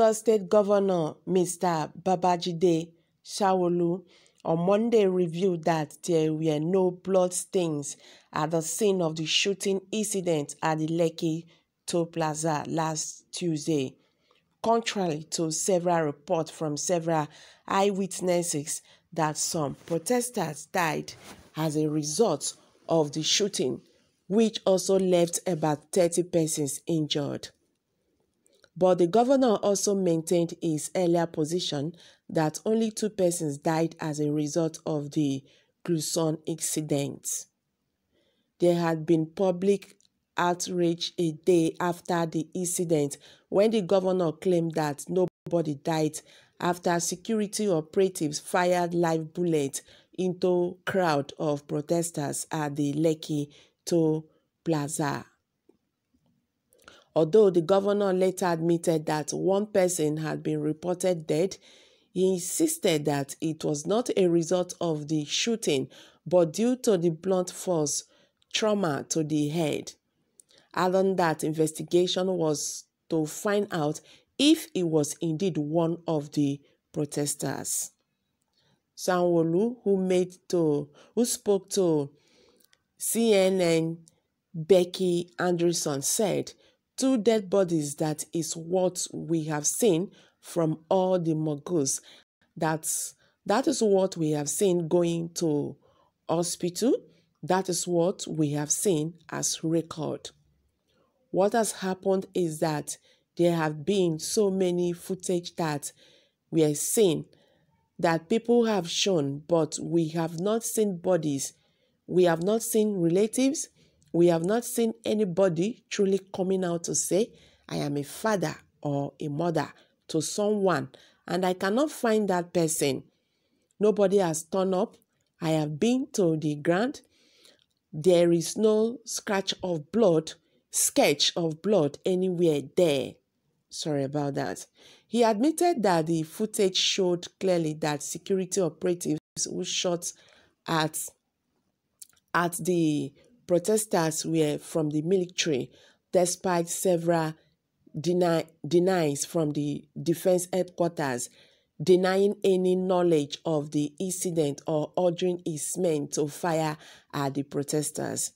Lagos State Governor Mr. Babajide Sanwo-Olu on Monday revealed that there were no blood stains at the scene of the shooting incident at the Lekki Plaza last Tuesday, contrary to several reports from several eyewitnesses that some protesters died as a result of the shooting, which also left about 30 persons injured. But the governor also maintained his earlier position that only 2 persons died as a result of the gruesome incident. There had been public outrage a day after the incident when the governor claimed that nobody died after security operatives fired live bullets into a crowd of protesters at the Lekki Plaza. Although the governor later admitted that 1 person had been reported dead, he insisted that it was not a result of the shooting but due to the blunt force trauma to the head, adding that investigation was to find out if he was indeed one of the protesters. Sanwo-Olu, who spoke to CNN Becky Anderson, said, 2 dead bodies, that is what we have seen from all the moguls. That is what we have seen going to hospital. That is what we have seen as record. What has happened is that there have been so many footage that we have seen that people have shown, but we have not seen bodies. We have not seen relatives. We have not seen anybody truly coming out to say, I am a father or a mother to someone, and I cannot find that person. Nobody has turned up. I have been to the ground. There is no sketch of blood anywhere there. Sorry about that. He admitted that the footage showed clearly that security operatives who shot at the protesters were from the military, despite several denials from the defense headquarters, denying any knowledge of the incident or ordering his men to fire at the protesters.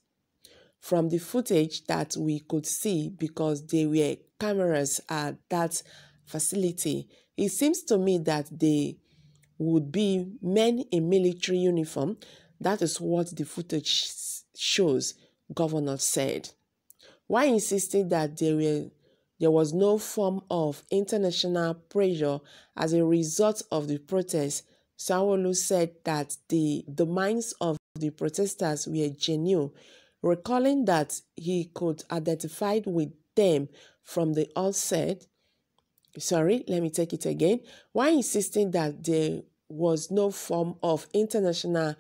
From the footage that we could see, because there were cameras at that facility, it seems to me that they would be men in military uniform. That is what the footage shows, Governor said. While insisting that there was no form of international pressure as a result of the protest, Sanwo-Olu said that the minds of the protesters were genuine, recalling that he could identify with them from the outset. While insisting that there was no form of international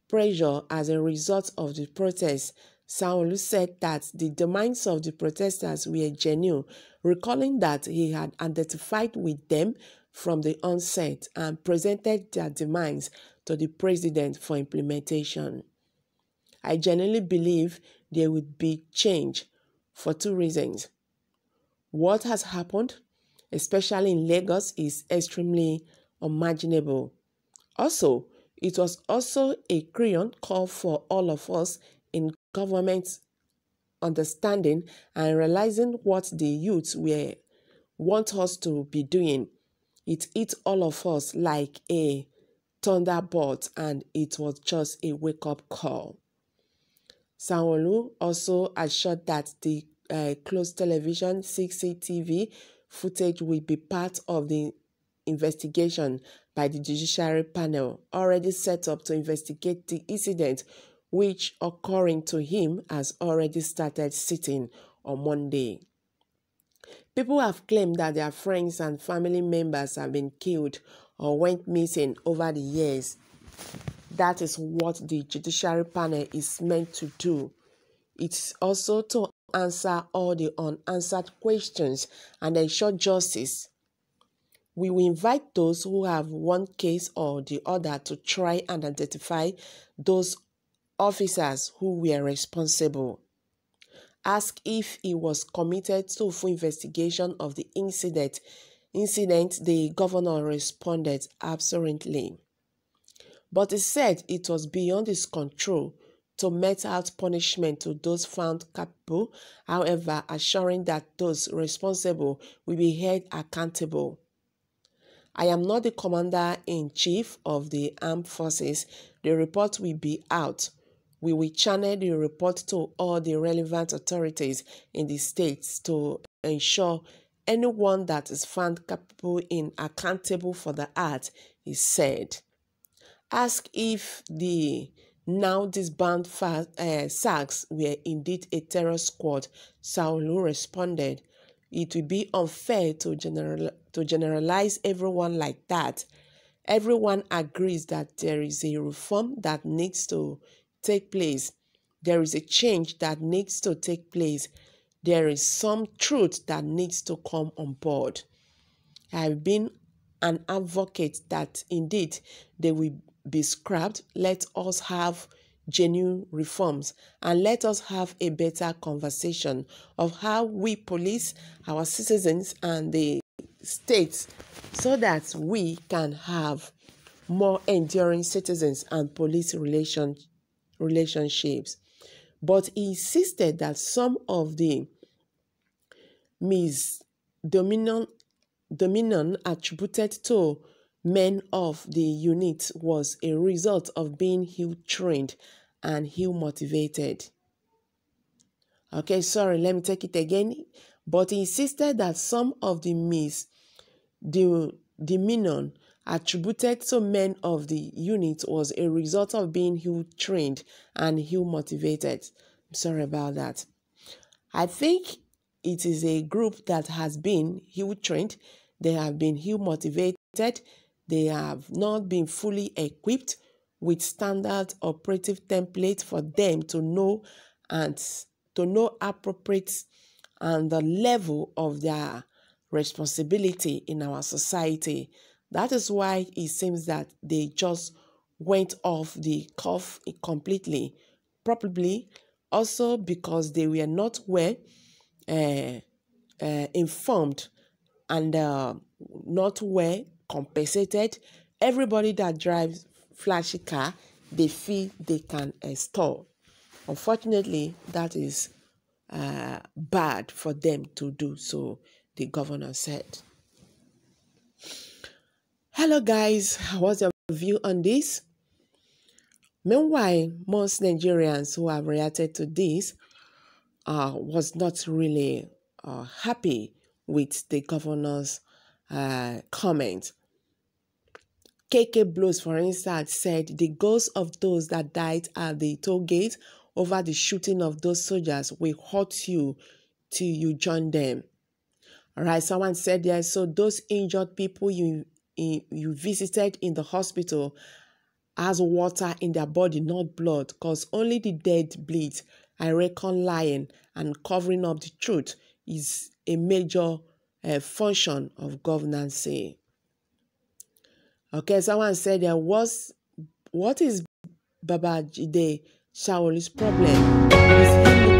pressure as a result of the protest, Sanwo-Olu said that the minds of the protesters were genuine, recalling that he had identified with them from the onset and presented their demands to the president for implementation. I genuinely believe there would be change for 2 reasons. What has happened, especially in Lagos, is extremely unimaginable. Also, it was also a clear call for all of us in government understanding and realizing what the youth want us to be doing. It hit all of us like a thunderbolt, and it was just a wake-up call. Sanwo-Olu also assured that the closed television CCTV footage will be part of the investigation by the judiciary panel already set up to investigate the incident, which, according to him, has already started sitting on Monday. People have claimed that their friends and family members have been killed or went missing over the years. That is what the judiciary panel is meant to do. It's also to answer all the unanswered questions and ensure justice. We will invite those who have one case or the other to try and identify those officers who were responsible. Ask if he was committed to full investigation of the incident, incident, the governor responded absently. But he said it was beyond his control to mete out punishment to those found culpable, however, assuring that those responsible will be held accountable. I am not the commander-in-chief of the armed forces. The report will be out. We will channel the report to all the relevant authorities in the states to ensure anyone that is found culpable is accountable for the act, he said. Asked if the now disbanded SAGs were indeed a terror squad, Sanwo-Olu responded, "It will be unfair to generalize everyone like that. Everyone agrees that there is a reform that needs to take place. There is a change that needs to take place. There is some truth that needs to come on board. I have been an advocate that indeed they will be scrapped. Let us have genuine reforms and let us have a better conversation of how we police our citizens and the states so that we can have more enduring citizens and police relationships." But he insisted that some of the misdominion attributed to men of the unit was a result of being ill-trained and ill-motivated. Okay, sorry, let me take it again. But he insisted that some of the misdemeanor attributed to men of the unit was a result of being ill-trained and ill-motivated. I'm sorry about that. I think it is a group that has been ill-trained. They have been ill-motivated. They have not been fully equipped with standard operative templates for them to know appropriate and the level of their responsibility in our society. That is why it seems that they just went off the cuff completely. Probably also because they were not well informed and not well compensated. Everybody that drives flashy car, they feel they can extol. Unfortunately, that is bad for them to do so, the governor said. Hello guys, what's your view on this? Meanwhile, most Nigerians who have reacted to this was not really happy with the governor's comment. KK Blows, for instance, said the ghosts of those that died at the toll gate over the shooting of those soldiers will haunt you till you join them. All right, someone said there, so those injured people you visited in the hospital has water in their body, not blood, because only the dead bleed. I reckon lying and covering up the truth is a major function of governance. Okay, someone said there was, what is Babajide Shaoli's problem? Is he